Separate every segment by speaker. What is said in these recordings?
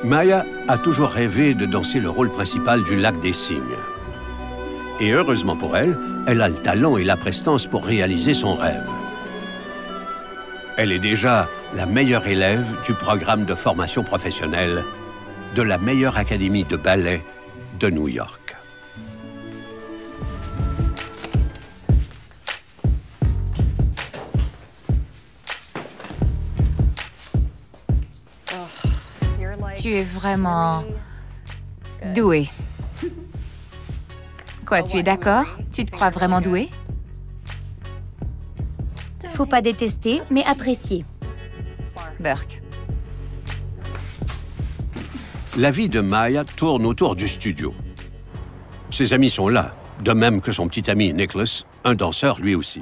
Speaker 1: Maya a toujours rêvé de danser le rôle principal du Lac des Cygnes. Et heureusement pour elle, elle a le talent et la prestance pour réaliser son rêve. Elle est déjà la meilleure élève du programme de formation professionnelle de la meilleure académie de ballet de New York.
Speaker 2: Tu es vraiment doué. Quoi, tu es d'accord? Tu te crois vraiment doué?
Speaker 3: Faut pas détester, mais apprécier.
Speaker 2: Burke.
Speaker 1: La vie de Maya tourne autour du studio. Ses amis sont là, de même que son petit ami Nicholas, un danseur lui aussi.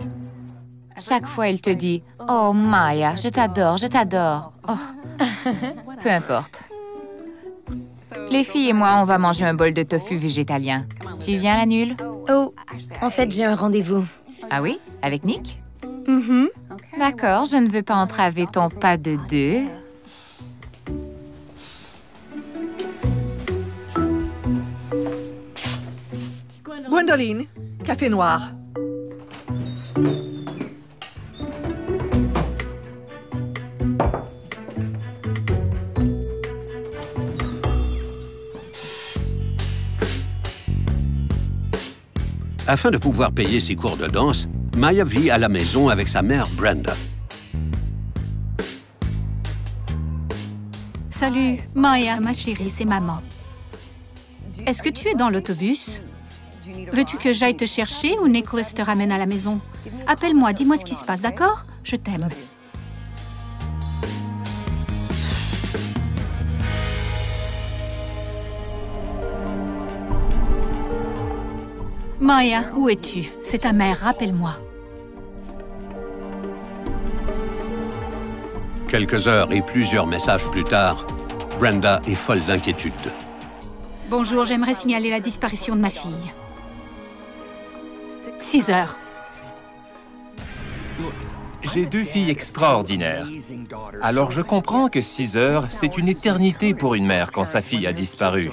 Speaker 2: Chaque fois, il te dit « Oh, Maya, je t'adore, je t'adore. » Oh. Peu importe. Les filles et moi, on va manger un bol de tofu végétalien. Tu viens, la nulle?
Speaker 3: Oh, en fait, j'ai un rendez-vous.
Speaker 2: Ah oui? Avec Nick?
Speaker 3: Mhm.
Speaker 2: D'accord, je ne veux pas entraver ton pas de deux.
Speaker 4: Gwendoline, café noir.
Speaker 1: Afin de pouvoir payer ses cours de danse, Maya vit à la maison avec sa mère Brenda.
Speaker 5: Salut, Maya, ma chérie, c'est maman. Est-ce que tu es dans l'autobus? Veux-tu que j'aille te chercher ou Nicholas te ramène à la maison? Appelle-moi, dis-moi ce qui se passe, d'accord? Je t'aime. Maya, où es-tu? C'est ta mère, rappelle-moi.
Speaker 1: Quelques heures et plusieurs messages plus tard, Brenda est folle d'inquiétude.
Speaker 5: Bonjour, j'aimerais signaler la disparition de ma fille. 6 heures.
Speaker 6: J'ai 2 filles extraordinaires. Alors je comprends que 6 heures, c'est une éternité pour une mère quand sa fille a disparu.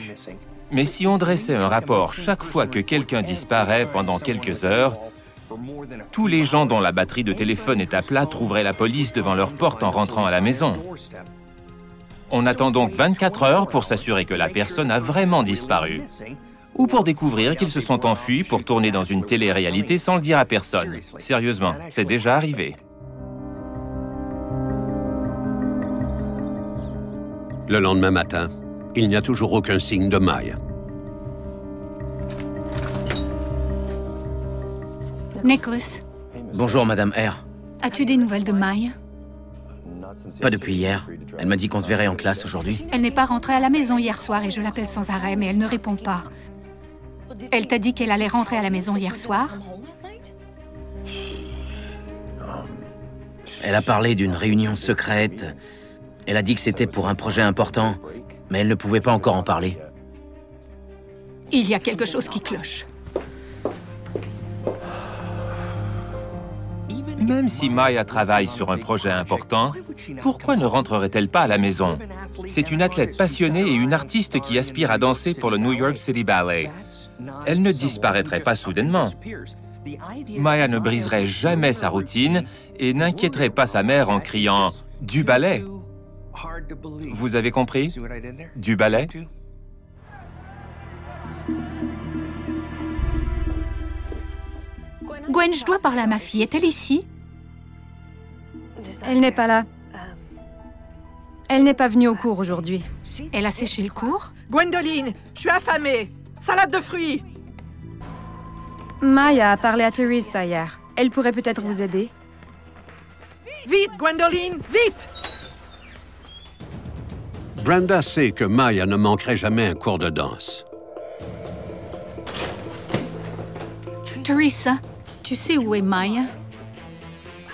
Speaker 6: Mais si on dressait un rapport chaque fois que quelqu'un disparaît pendant quelques heures, tous les gens dont la batterie de téléphone est à plat trouveraient la police devant leur porte en rentrant à la maison. On attend donc 24 heures pour s'assurer que la personne a vraiment disparu. Ou pour découvrir qu'ils se sont enfuis pour tourner dans une télé-réalité sans le dire à personne. Sérieusement, c'est déjà arrivé.
Speaker 1: Le lendemain matin, il n'y a toujours aucun signe de Maya.
Speaker 5: Nicholas,
Speaker 7: Bonjour, Madame R.
Speaker 5: as-tu des nouvelles de Maya?
Speaker 7: Pas depuis hier. Elle m'a dit qu'on se verrait en classe aujourd'hui.
Speaker 5: Elle n'est pas rentrée à la maison hier soir et je l'appelle sans arrêt, mais elle ne répond pas. Elle t'a dit qu'elle allait rentrer à la maison hier soir?
Speaker 7: Elle a parlé d'une réunion secrète. Elle a dit que c'était pour un projet important, mais elle ne pouvait pas encore en parler.
Speaker 5: Il y a quelque chose qui cloche.
Speaker 6: Même si Maya travaille sur un projet important, pourquoi ne rentrerait-elle pas à la maison? C'est une athlète passionnée et une artiste qui aspire à danser pour le New York City Ballet. Elle ne disparaîtrait pas soudainement. Maya ne briserait jamais sa routine et n'inquiéterait pas sa mère en criant « Du ballet ». Vous avez compris? Du ballet?
Speaker 5: Gwen, je dois parler à ma fille. Est-elle ici?
Speaker 3: Elle n'est pas là. Elle n'est pas venue au cours aujourd'hui.
Speaker 5: Elle a séché le cours?
Speaker 4: Gwendoline, je suis affamée. Salade de fruits.
Speaker 3: Maya a parlé à Teresa hier. Elle pourrait peut-être vous aider.
Speaker 4: Vite, Gwendoline, vite!
Speaker 1: Brenda sait que Maya ne manquerait jamais un cours de danse.
Speaker 5: Teresa, tu sais où est Maya?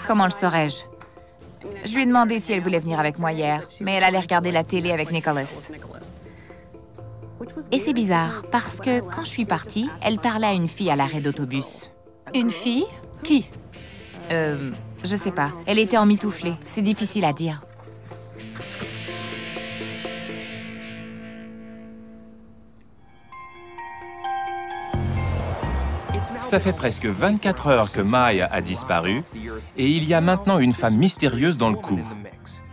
Speaker 2: Comment le saurais-je? Je lui ai demandé si elle voulait venir avec moi hier, mais elle allait regarder la télé avec Nicholas. Et c'est bizarre, parce que quand je suis partie, elle parlait à une fille à l'arrêt d'autobus.
Speaker 5: Une fille? Qui?
Speaker 2: Je sais pas. Elle était emmitouflée. C'est difficile à dire.
Speaker 6: Ça fait presque 24 heures que Maya a disparu et il y a maintenant une femme mystérieuse dans le coup.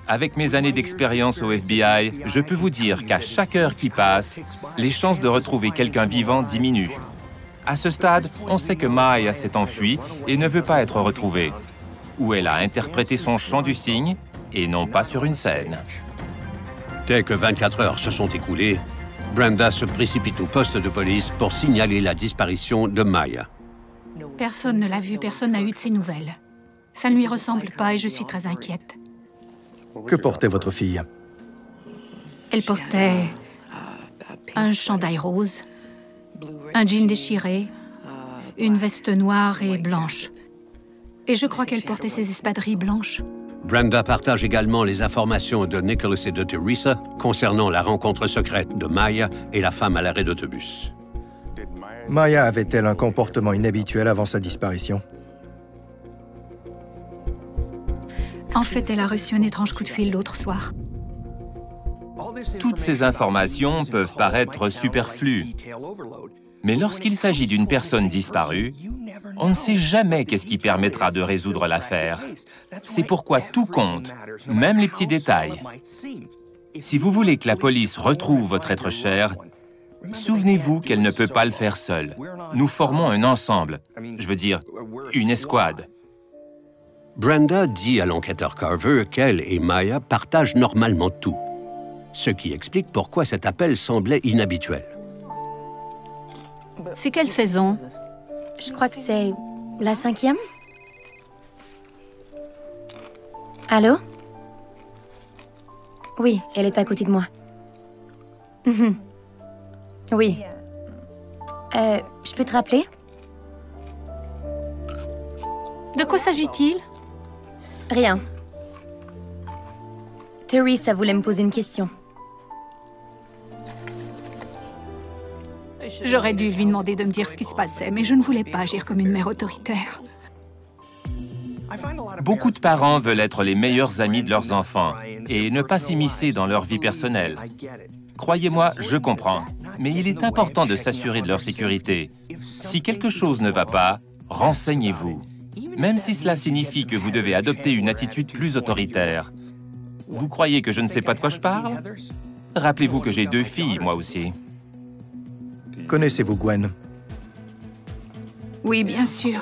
Speaker 6: Avec mes années d'expérience au FBI, je peux vous dire qu'à chaque heure qui passe, les chances de retrouver quelqu'un vivant diminuent. À ce stade, on sait que Maya s'est enfuie et ne veut pas être retrouvée, ou elle a interprété son chant du cygne et non pas sur une scène.
Speaker 1: Dès que 24 heures se sont écoulées, Brenda se précipite au poste de police pour signaler la disparition de Maya.
Speaker 5: Personne ne l'a vue, personne n'a eu de ses nouvelles. Ça ne lui ressemble pas et je suis très inquiète.
Speaker 8: Que portait votre fille?
Speaker 5: Elle portait un chandail rose, un jean déchiré, une veste noire et blanche. Et je crois qu'elle portait ses espadrilles blanches.
Speaker 1: Brenda partage également les informations de Nicholas et de Teresa concernant la rencontre secrète de Maya et la femme à l'arrêt d'autobus.
Speaker 8: Maya avait-elle un comportement inhabituel avant sa disparition?
Speaker 5: En fait, elle a reçu un étrange coup de fil l'autre soir.
Speaker 6: Toutes ces informations peuvent paraître superflues. Mais lorsqu'il s'agit d'une personne disparue, on ne sait jamais qu'est-ce qui permettra de résoudre l'affaire. C'est pourquoi tout compte, même les petits détails. Si vous voulez que la police retrouve votre être cher, souvenez-vous qu'elle ne peut pas le faire seule. Nous formons un ensemble, je veux dire, une escouade.
Speaker 1: Brenda dit à l'enquêteur Carver qu'elle et Maya partagent normalement tout, ce qui explique pourquoi cet appel semblait inhabituel.
Speaker 5: C'est quelle saison?
Speaker 9: Je crois que c'est la 5e. Allô? Oui, elle est à côté de moi. Oui. Je peux te rappeler?
Speaker 5: De quoi s'agit-il?
Speaker 9: Rien. Teresa voulait me poser une question.
Speaker 5: J'aurais dû lui demander de me dire ce qui se passait, mais je ne voulais pas agir comme une mère autoritaire.
Speaker 6: Beaucoup de parents veulent être les meilleurs amis de leurs enfants et ne pas s'immiscer dans leur vie personnelle. Croyez-moi, je comprends, mais il est important de s'assurer de leur sécurité. Si quelque chose ne va pas, renseignez-vous. Même si cela signifie que vous devez adopter une attitude plus autoritaire. Vous croyez que je ne sais pas de quoi je parle? Rappelez-vous que j'ai 2 filles, moi aussi.
Speaker 8: Connaissez-vous Gwen?
Speaker 5: Oui, bien sûr.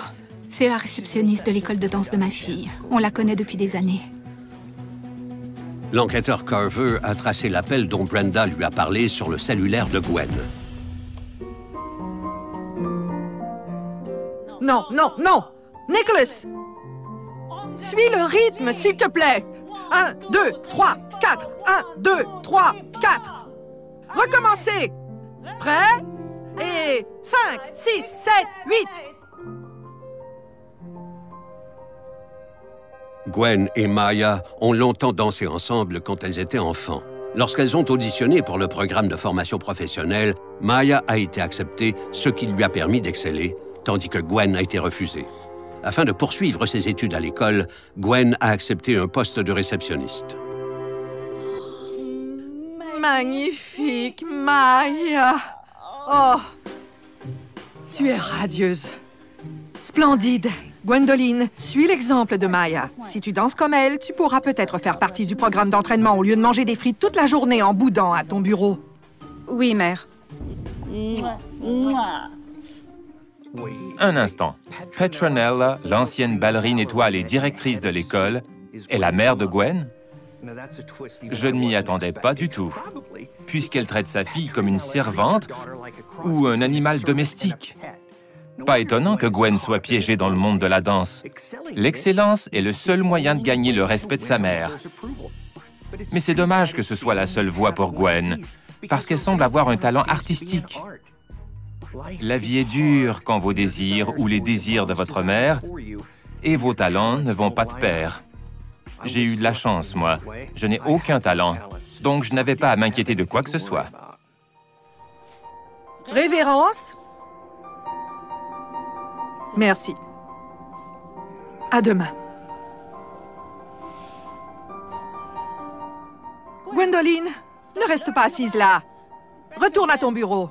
Speaker 5: C'est la réceptionniste de l'école de danse de ma fille. On la connaît depuis des années.
Speaker 1: L'enquêteur Carver a tracé l'appel dont Brenda lui a parlé sur le cellulaire de Gwen.
Speaker 4: Non, non, non! Nicholas! Suis le rythme, s'il te plaît! 1, 2, 3, 4! 1, 2, 3, 4! Recommencez! Prêt? Et 5, 6, 7, 8!
Speaker 1: Gwen et Maya ont longtemps dansé ensemble quand elles étaient enfants. Lorsqu'elles ont auditionné pour le programme de formation professionnelle, Maya a été acceptée, ce qui lui a permis d'exceller, tandis que Gwen a été refusée. Afin de poursuivre ses études à l'école, Gwen a accepté un poste de réceptionniste.
Speaker 4: Magnifique, Maya! Oh! Tu es radieuse. Splendide. Gwendoline, suis l'exemple de Maya. Si tu danses comme elle, tu pourras peut-être faire partie du programme d'entraînement au lieu de manger des frites toute la journée en boudant à ton bureau.
Speaker 3: Oui, mère.
Speaker 6: Un instant. Petronella, l'ancienne ballerine étoile et directrice de l'école, est la mère de Gwen? Je ne m'y attendais pas du tout, puisqu'elle traite sa fille comme une servante ou un animal domestique. Pas étonnant que Gwen soit piégée dans le monde de la danse. L'excellence est le seul moyen de gagner le respect de sa mère. Mais c'est dommage que ce soit la seule voie pour Gwen, parce qu'elle semble avoir un talent artistique. La vie est dure quand vos désirs ou les désirs de votre mère et vos talents ne vont pas de pair. J'ai eu de la chance, moi. Je n'ai aucun talent, donc je n'avais pas à m'inquiéter de quoi que ce soit.
Speaker 4: Révérence. Merci. À demain. Gwendoline, ne reste pas assise là. Retourne à ton bureau.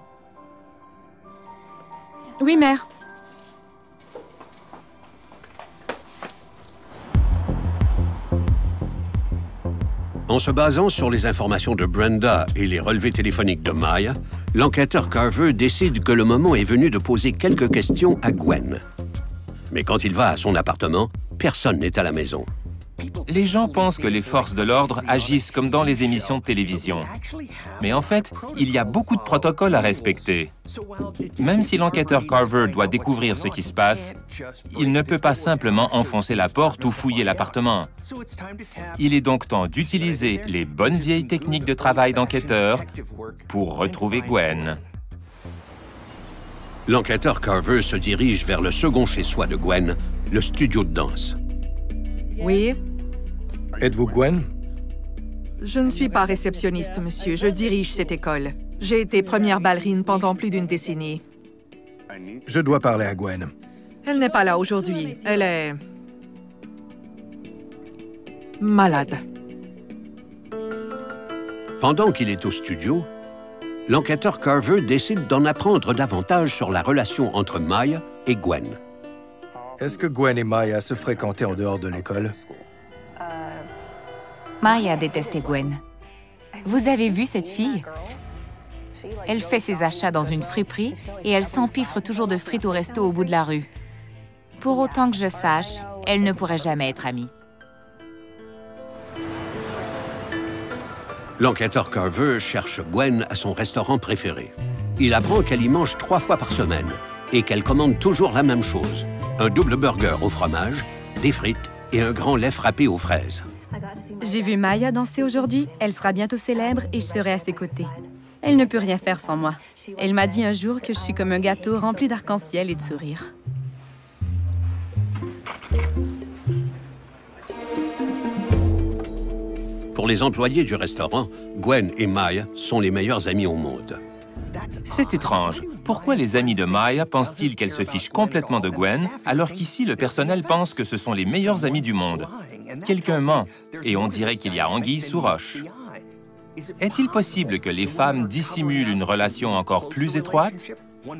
Speaker 3: Oui, mère.
Speaker 1: En se basant sur les informations de Brenda et les relevés téléphoniques de Maya, l'enquêteur Carver décide que le moment est venu de poser quelques questions à Gwen. Mais quand il va à son appartement, personne n'est à la maison.
Speaker 6: Les gens pensent que les forces de l'ordre agissent comme dans les émissions de télévision. Mais en fait, il y a beaucoup de protocoles à respecter. Même si l'enquêteur Carver doit découvrir ce qui se passe, il ne peut pas simplement enfoncer la porte ou fouiller l'appartement. Il est donc temps d'utiliser les bonnes vieilles techniques de travail d'enquêteur pour retrouver Gwen.
Speaker 1: L'enquêteur Carver se dirige vers le second chez-soi de Gwen, le studio de danse.
Speaker 4: Oui?
Speaker 8: Êtes-vous Gwen?
Speaker 4: Je ne suis pas réceptionniste, monsieur. Je dirige cette école. J'ai été première ballerine pendant plus d'une décennie.
Speaker 8: Je dois parler à Gwen.
Speaker 4: Elle n'est pas là aujourd'hui. Elle est... malade.
Speaker 1: Pendant qu'il est au studio, l'enquêteur Carver décide d'en apprendre davantage sur la relation entre Maya et Gwen.
Speaker 8: Est-ce que Gwen et Maya se fréquentaient en dehors de l'école?
Speaker 2: Maya détestait Gwen. Vous avez vu cette fille? Elle fait ses achats dans une friperie et elle s'empiffre toujours de frites au resto au bout de la rue. Pour autant que je sache, elle ne pourrait jamais être amie.
Speaker 1: L'enquêteur Carver cherche Gwen à son restaurant préféré. Il apprend qu'elle y mange 3 fois par semaine et qu'elle commande toujours la même chose. Un double burger au fromage, des frites et un grand lait frappé aux fraises.
Speaker 3: J'ai vu Maya danser aujourd'hui. Elle sera bientôt célèbre et je serai à ses côtés. Elle ne peut rien faire sans moi. Elle m'a dit un jour que je suis comme un gâteau rempli d'arc-en-ciel et de sourires.
Speaker 1: Pour les employés du restaurant, Gwen et Maya sont les meilleurs amis au monde.
Speaker 6: C'est étrange. Pourquoi les amis de Maya pensent-ils qu'elle se fiche complètement de Gwen, alors qu'ici, le personnel pense que ce sont les meilleurs amis du monde? Quelqu'un ment, et on dirait qu'il y a anguille sous roche. Est-il possible que les femmes dissimulent une relation encore plus étroite?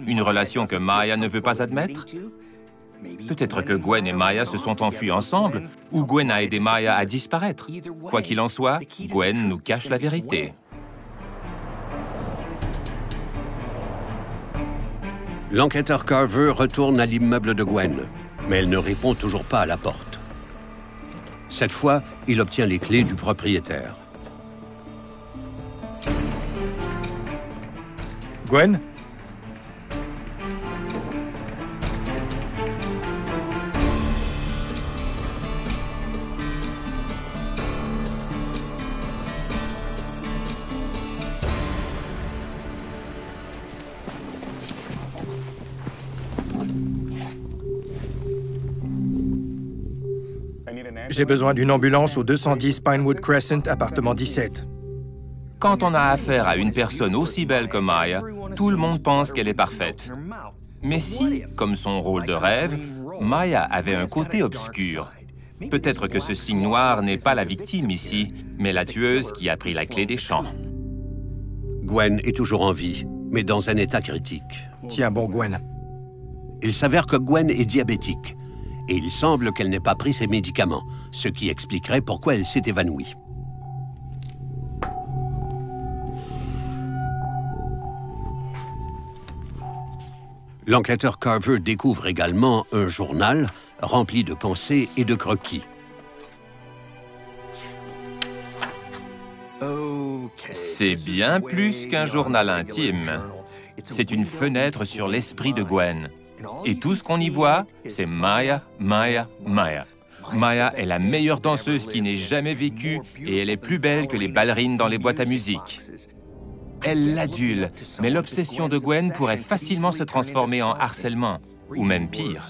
Speaker 6: Une relation que Maya ne veut pas admettre? Peut-être que Gwen et Maya se sont enfuis ensemble, ou Gwen a aidé Maya à disparaître. Quoi qu'il en soit, Gwen nous cache la vérité.
Speaker 1: L'enquêteur Carver retourne à l'immeuble de Gwen, mais elle ne répond toujours pas à la porte. Cette fois, il obtient les clés du propriétaire.
Speaker 8: Gwen? J'ai besoin d'une ambulance au 210 Pinewood Crescent, appartement 17.
Speaker 6: Quand on a affaire à une personne aussi belle que Maya, tout le monde pense qu'elle est parfaite. Mais si, comme son rôle de rêve, Maya avait un côté obscur, peut-être que ce signe noir n'est pas la victime ici, mais la tueuse qui a pris la clé des champs.
Speaker 1: Gwen est toujours en vie, mais dans un état critique.
Speaker 8: Tiens bon, Gwen.
Speaker 1: Il s'avère que Gwen est diabétique, et il semble qu'elle n'ait pas pris ses médicaments, ce qui expliquerait pourquoi elle s'est évanouie. L'enquêteur Carver découvre également un journal rempli de pensées et de croquis.
Speaker 6: C'est bien plus qu'un journal intime. C'est une fenêtre sur l'esprit de Gwen. Et tout ce qu'on y voit, c'est Maya, Maya, Maya. Maya est la meilleure danseuse qui n'ait jamais vécu et elle est plus belle que les ballerines dans les boîtes à musique. Elle l'adule, mais l'obsession de Gwen pourrait facilement se transformer en harcèlement, ou même pire.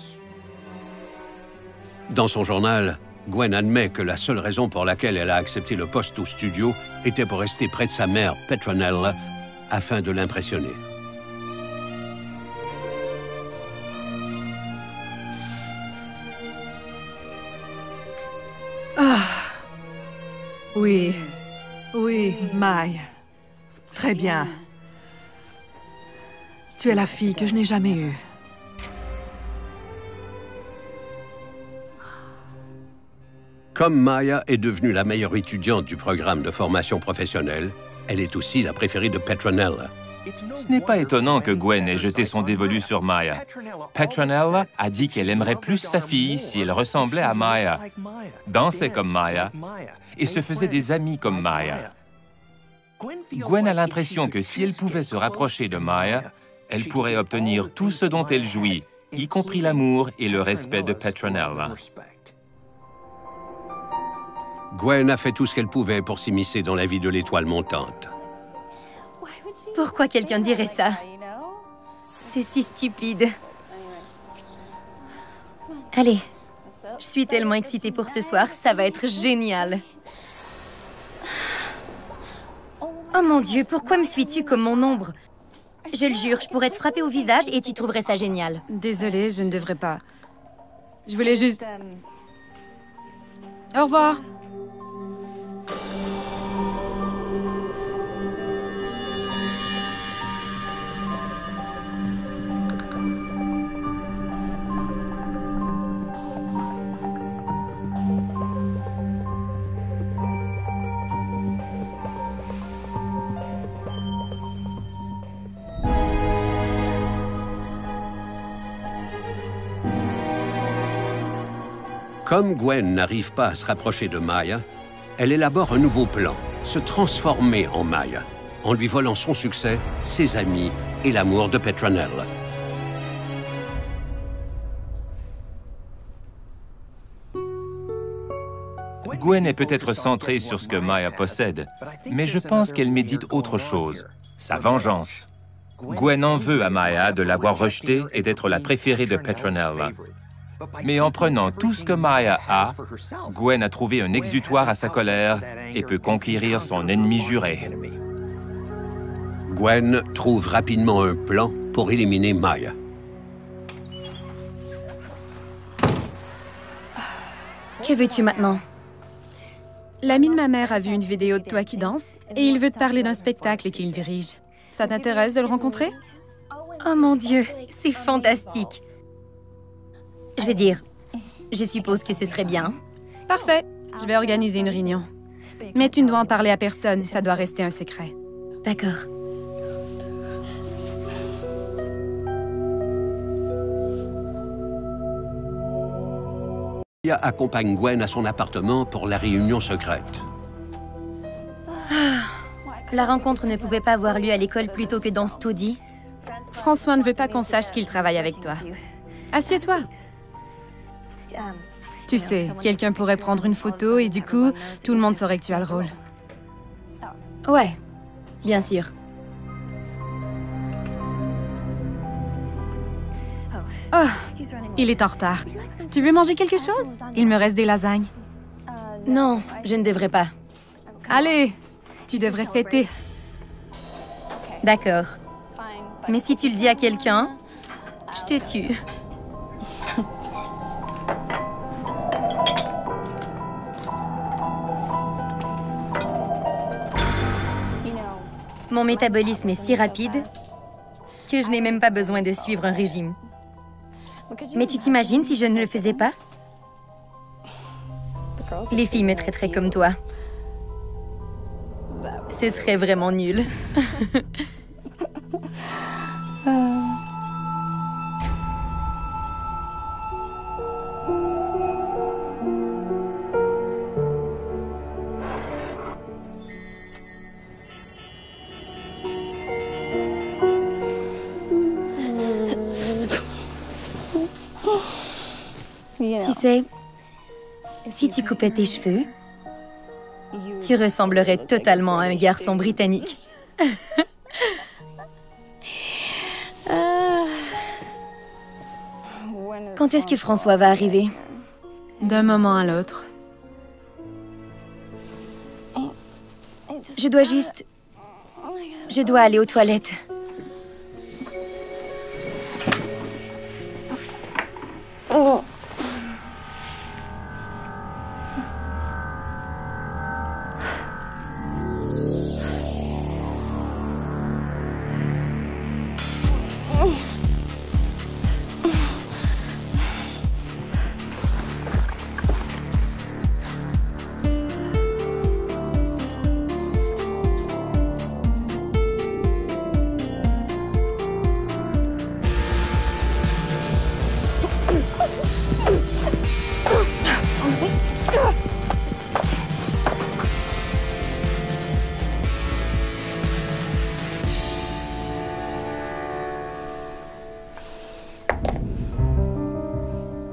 Speaker 1: Dans son journal, Gwen admet que la seule raison pour laquelle elle a accepté le poste au studio était pour rester près de sa mère, Petronella, afin de l'impressionner.
Speaker 4: Ah! Oui. Oui, Maya. Très bien. Tu es la fille que je n'ai jamais eue.
Speaker 1: Comme Maya est devenue la meilleure étudiante du programme de formation professionnelle, elle est aussi la préférée de Petronella.
Speaker 6: Ce n'est pas étonnant que Gwen ait jeté son dévolu sur Maya. Petronella a dit qu'elle aimerait plus sa fille si elle ressemblait à Maya, dansait comme Maya et se faisait des amis comme Maya. Gwen a l'impression que si elle pouvait se rapprocher de Maya, elle pourrait obtenir tout ce dont elle jouit, y compris l'amour et le respect de Petronella.
Speaker 1: Gwen a fait tout ce qu'elle pouvait pour s'immiscer dans la vie de l'étoile montante.
Speaker 9: Pourquoi quelqu'un dirait ça? C'est si stupide. Allez, je suis tellement excitée pour ce soir, ça va être génial. Oh mon Dieu, pourquoi me suis-tu comme mon ombre? Je le jure, je pourrais te frapper au visage et tu trouverais ça génial.
Speaker 3: Désolée, je ne devrais pas. Je voulais juste... Au revoir.
Speaker 1: Comme Gwen n'arrive pas à se rapprocher de Maya, elle élabore un nouveau plan, se transformer en Maya, en lui volant son succès, ses amis et l'amour de Petronella.
Speaker 6: Gwen est peut-être centrée sur ce que Maya possède, mais je pense qu'elle médite autre chose, sa vengeance. Gwen en veut à Maya de l'avoir rejetée et d'être la préférée de Petronella. Mais en prenant tout ce que Maya a, Gwen a trouvé un exutoire à sa colère et peut conquérir son ennemi juré.
Speaker 1: Gwen trouve rapidement un plan pour éliminer Maya.
Speaker 9: Que veux-tu maintenant?
Speaker 3: L'ami de ma mère a vu une vidéo de toi qui danse et il veut te parler d'un spectacle qu'il dirige. Ça t'intéresse de le rencontrer?
Speaker 9: Oh mon Dieu, c'est fantastique. Je veux dire, je suppose que ce serait bien.
Speaker 3: Parfait, je vais organiser une réunion. Mais tu ne dois en parler à personne, ça doit rester un secret.
Speaker 9: D'accord.
Speaker 1: Maya accompagne Gwen à son appartement pour la réunion secrète.
Speaker 9: La rencontre ne pouvait pas avoir lieu à l'école plutôt que dans ce taudis.
Speaker 3: François ne veut pas qu'on sache qu'il travaille avec toi. Assieds-toi. Tu sais, quelqu'un pourrait prendre une photo et du coup, tout le monde saurait que tu as le rôle.
Speaker 9: Ouais, bien sûr.
Speaker 3: Oh, il est en retard. Tu veux manger quelque chose? Il me reste des lasagnes.
Speaker 9: Non, je ne devrais pas.
Speaker 3: Allez, tu devrais fêter.
Speaker 9: D'accord. Mais si tu le dis à quelqu'un, je te tue. Mon métabolisme est si rapide que je n'ai même pas besoin de suivre un régime. Mais tu t'imagines si je ne le faisais pas? Les filles me traiteraient comme toi. Ce serait vraiment nul. Tu sais, si tu coupais tes cheveux, tu ressemblerais totalement à un garçon britannique. Quand est-ce que François va arriver?
Speaker 3: D'un moment à l'autre.
Speaker 9: Je dois aller aux toilettes.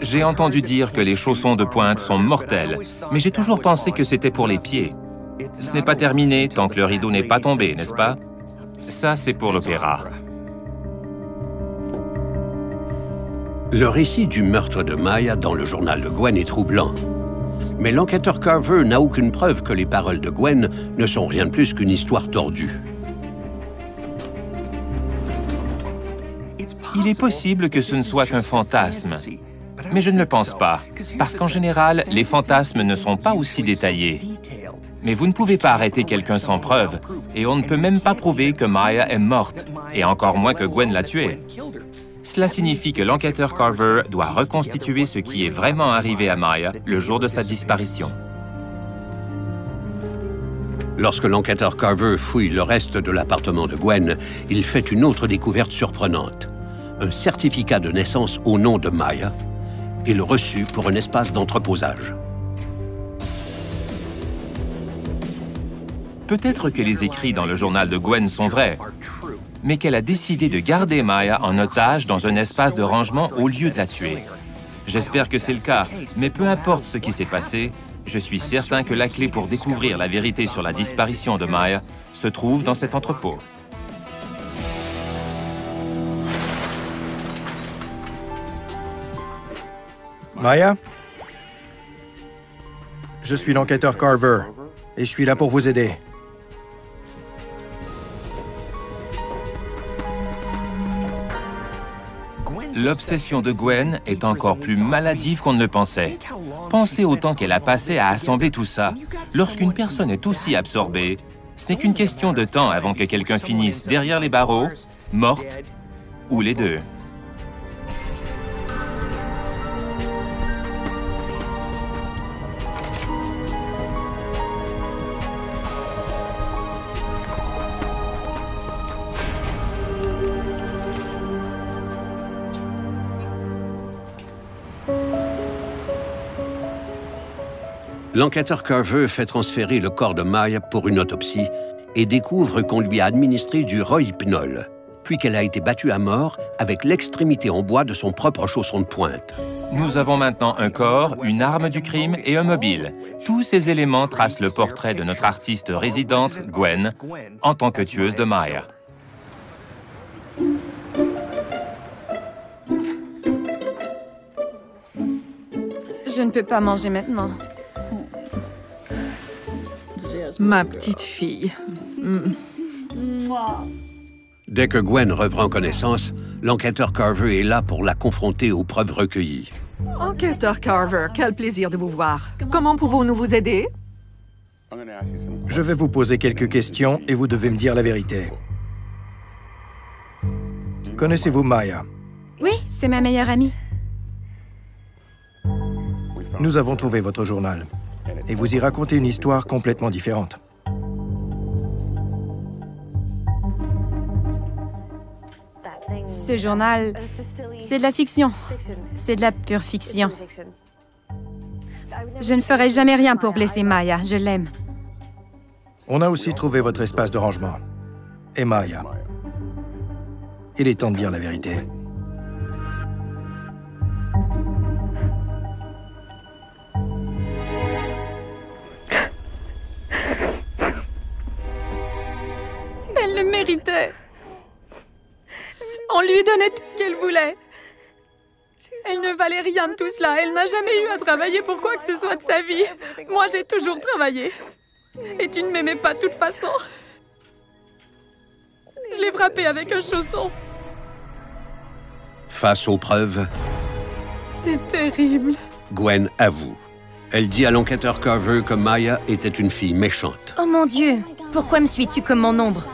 Speaker 6: J'ai entendu dire que les chaussons de pointe sont mortels, mais j'ai toujours pensé que c'était pour les pieds. Ce n'est pas terminé tant que le rideau n'est pas tombé, n'est-ce pas? Ça, c'est pour l'opéra.
Speaker 1: Le récit du meurtre de Maya dans le journal de Gwen est troublant. Mais l'enquêteur Carver n'a aucune preuve que les paroles de Gwen ne sont rien de plus qu'une histoire tordue.
Speaker 6: Il est possible que ce ne soit qu'un fantasme, mais je ne le pense pas, parce qu'en général, les fantasmes ne sont pas aussi détaillés. Mais vous ne pouvez pas arrêter quelqu'un sans preuve, et on ne peut même pas prouver que Maya est morte, et encore moins que Gwen l'a tuée. Cela signifie que l'enquêteur Carver doit reconstituer ce qui est vraiment arrivé à Maya le jour de sa disparition.
Speaker 1: Lorsque l'enquêteur Carver fouille le reste de l'appartement de Gwen, il fait une autre découverte surprenante. Un certificat de naissance au nom de Maya et le reçu pour un espace d'entreposage.
Speaker 6: Peut-être que les écrits dans le journal de Gwen sont vrais, mais qu'elle a décidé de garder Maya en otage dans un espace de rangement au lieu de la tuer. J'espère que c'est le cas, mais peu importe ce qui s'est passé, je suis certain que la clé pour découvrir la vérité sur la disparition de Maya se trouve dans cet entrepôt.
Speaker 8: Maya? Je suis l'enquêteur Carver, et je suis là pour vous aider.
Speaker 6: L'obsession de Gwen est encore plus maladive qu'on ne le pensait. Pensez au temps qu'elle a passé à assembler tout ça. Lorsqu'une personne est aussi absorbée, ce n'est qu'une question de temps avant que quelqu'un finisse derrière les barreaux, morte, ou les deux.
Speaker 1: L'enquêteur Carver fait transférer le corps de Maya pour une autopsie et découvre qu'on lui a administré du rohypnol, puis qu'elle a été battue à mort avec l'extrémité en bois de son propre chausson de pointe.
Speaker 6: Nous avons maintenant un corps, une arme du crime et un mobile. Tous ces éléments tracent le portrait de notre artiste résidente, Gwen, en tant que tueuse de Maya.
Speaker 3: Je ne peux pas manger maintenant.
Speaker 4: Ma petite fille.
Speaker 1: Dès que Gwen reprend connaissance, l'enquêteur Carver est là pour la confronter aux preuves recueillies.
Speaker 4: Enquêteur Carver, quel plaisir de vous voir. Comment pouvons-nous vous aider?
Speaker 8: Je vais vous poser quelques questions et vous devez me dire la vérité. Connaissez-vous Maya?
Speaker 3: Oui, c'est ma meilleure amie.
Speaker 8: Nous avons trouvé votre journal. Et vous y racontez une histoire complètement différente.
Speaker 3: Ce journal, c'est de la fiction. C'est de la pure fiction. Je ne ferai jamais rien pour blesser Maya, je l'aime.
Speaker 8: On a aussi trouvé votre espace de rangement. Et Maya. Il est temps de dire la vérité.
Speaker 3: Elle le méritait. On lui donnait tout ce qu'elle voulait. Elle ne valait rien de tout cela. Elle n'a jamais eu à travailler pour quoi que ce soit de sa vie. Moi, j'ai toujours travaillé. Et tu ne m'aimais pas de toute façon. Je l'ai frappée avec un chausson.
Speaker 1: Face aux preuves,
Speaker 3: C'est terrible.
Speaker 1: Gwen avoue. Elle dit à l'enquêteur Carver que Maya était une fille méchante.
Speaker 9: Oh mon Dieu! Pourquoi me suis-tu comme mon ombre?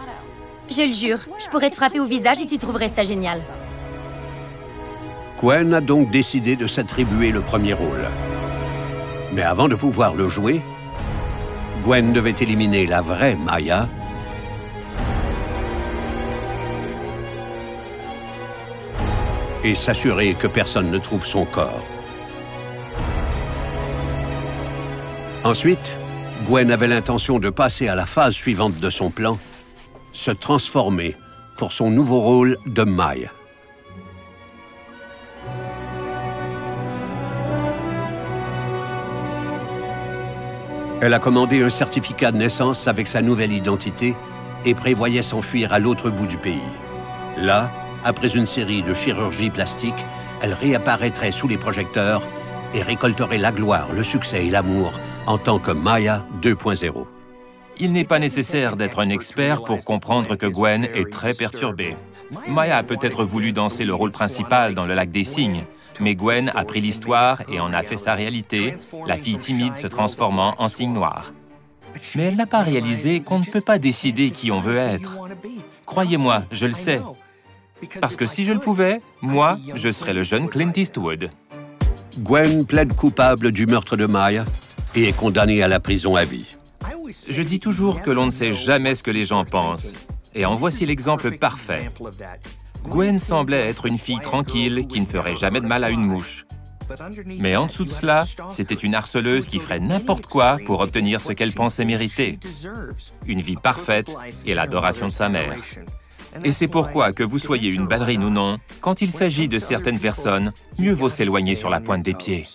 Speaker 9: Je le jure, je pourrais te frapper au visage et tu trouverais ça génial.
Speaker 1: Gwen a donc décidé de s'attribuer le premier rôle. Mais avant de pouvoir le jouer, Gwen devait éliminer la vraie Maya et s'assurer que personne ne trouve son corps. Ensuite, Gwen avait l'intention de passer à la phase suivante de son plan, se transformer pour son nouveau rôle de Maya. Elle a commandé un certificat de naissance avec sa nouvelle identité et prévoyait s'enfuir à l'autre bout du pays. Là, après une série de chirurgies plastiques, elle réapparaîtrait sous les projecteurs et récolterait la gloire, le succès et l'amour en tant que Maya 2.0.
Speaker 6: Il n'est pas nécessaire d'être un expert pour comprendre que Gwen est très perturbée. Maya a peut-être voulu danser le rôle principal dans le lac des cygnes, mais Gwen a pris l'histoire et en a fait sa réalité, la fille timide se transformant en cygne noir. Mais elle n'a pas réalisé qu'on ne peut pas décider qui on veut être. Croyez-moi, je le sais. Parce que si je le pouvais, moi, je serais le jeune Clint Eastwood.
Speaker 1: Gwen plaide coupable du meurtre de Maya et est condamnée à la prison à vie.
Speaker 6: Je dis toujours que l'on ne sait jamais ce que les gens pensent. Et en voici l'exemple parfait. Gwen semblait être une fille tranquille qui ne ferait jamais de mal à une mouche. Mais en dessous de cela, c'était une harceleuse qui ferait n'importe quoi pour obtenir ce qu'elle pensait mériter. Une vie parfaite et l'adoration de sa mère. Et c'est pourquoi, que vous soyez une ballerine ou non, quand il s'agit de certaines personnes, mieux vaut s'éloigner sur la pointe des pieds.